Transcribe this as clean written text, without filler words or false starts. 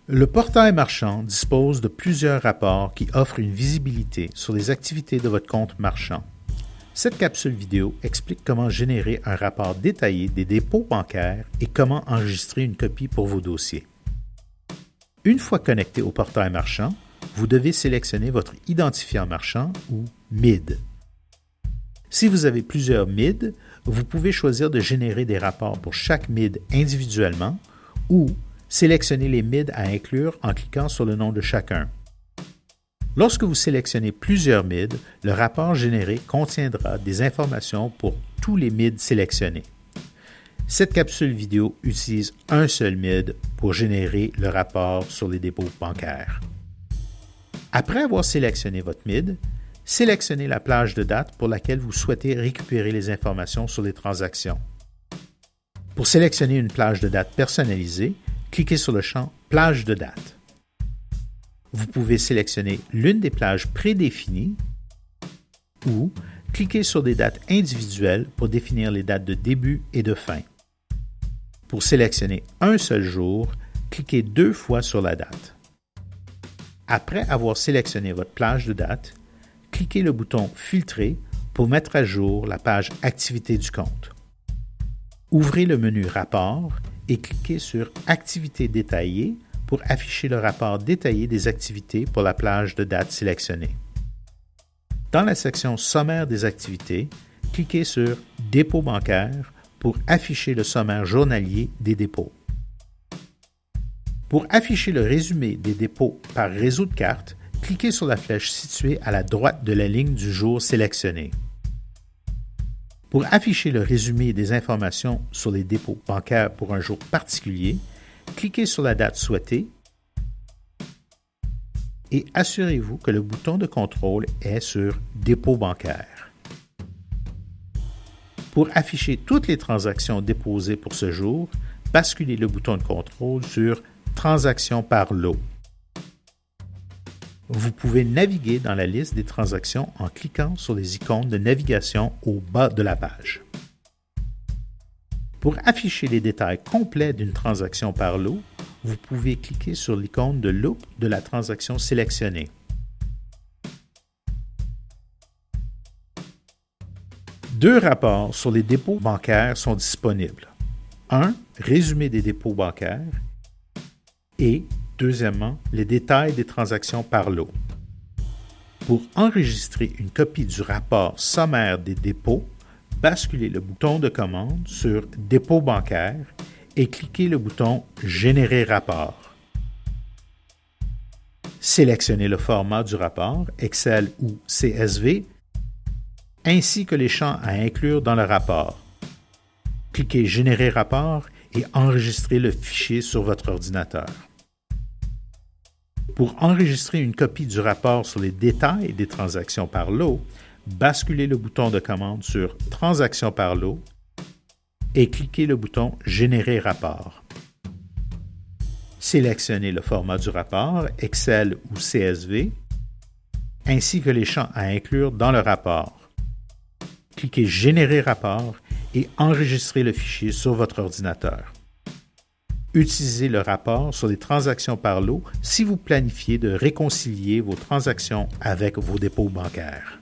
Le portail marchand dispose de plusieurs rapports qui offrent une visibilité sur les activités de votre compte marchand. Cette capsule vidéo explique comment générer un rapport détaillé des dépôts bancaires et comment enregistrer une copie pour vos dossiers. Une fois connecté au portail marchand, vous devez sélectionner votre identifiant marchand ou MID. Si vous avez plusieurs MID, vous pouvez choisir de générer des rapports pour chaque MID individuellement ou sélectionner les MID à inclure en cliquant sur le nom de chacun. Lorsque vous sélectionnez plusieurs MID, le rapport généré contiendra des informations pour tous les MID sélectionnés. Cette capsule vidéo utilise un seul MID pour générer le rapport sur les dépôts bancaires. Après avoir sélectionné votre MID, sélectionnez la plage de date pour laquelle vous souhaitez récupérer les informations sur les transactions. Pour sélectionner une plage de date personnalisée, cliquez sur le champ « Plage de date ». Vous pouvez sélectionner l'une des plages prédéfinies ou cliquer sur des dates individuelles pour définir les dates de début et de fin. Pour sélectionner un seul jour, cliquez 2 fois sur la date. Après avoir sélectionné votre plage de date, cliquez le bouton « Filtrer » pour mettre à jour la page « Activité du compte ». Ouvrez le menu « Rapport » et cliquez sur « Activités détaillées » pour afficher le rapport détaillé des activités pour la plage de date sélectionnée. Dans la section « Sommaire des activités », cliquez sur « Dépôt bancaire » pour afficher le sommaire journalier des dépôts. Pour afficher le résumé des dépôts par réseau de cartes, cliquez sur la flèche située à la droite de la ligne du jour sélectionné. Pour afficher le résumé des informations sur les dépôts bancaires pour un jour particulier, cliquez sur la date souhaitée et assurez-vous que le bouton de contrôle est sur « Dépôt bancaire ». Pour afficher toutes les transactions déposées pour ce jour, basculez le bouton de contrôle sur « Transactions par lot ». Vous pouvez naviguer dans la liste des transactions en cliquant sur les icônes de navigation au bas de la page. Pour afficher les détails complets d'une transaction par lot, vous pouvez cliquer sur l'icône de loupe de la transaction sélectionnée. Deux rapports sur les dépôts bancaires sont disponibles. Un, résumé des dépôts bancaires et deuxièmement, les détails des transactions par lot. Pour enregistrer une copie du rapport sommaire des dépôts, basculez le bouton de commande sur « Dépôt bancaire » et cliquez le bouton « Générer rapport ». Sélectionnez le format du rapport, Excel ou CSV, ainsi que les champs à inclure dans le rapport. Cliquez « Générer rapport » et enregistrez le fichier sur votre ordinateur. Pour enregistrer une copie du rapport sur les détails des transactions par lot, basculez le bouton de commande sur « Transactions par lot » et cliquez le bouton « Générer rapport ». Sélectionnez le format du rapport, Excel ou CSV, ainsi que les champs à inclure dans le rapport. Cliquez « Générer rapport » et enregistrez le fichier sur votre ordinateur. Utilisez le rapport sur les transactions par lot si vous planifiez de réconcilier vos transactions avec vos dépôts bancaires.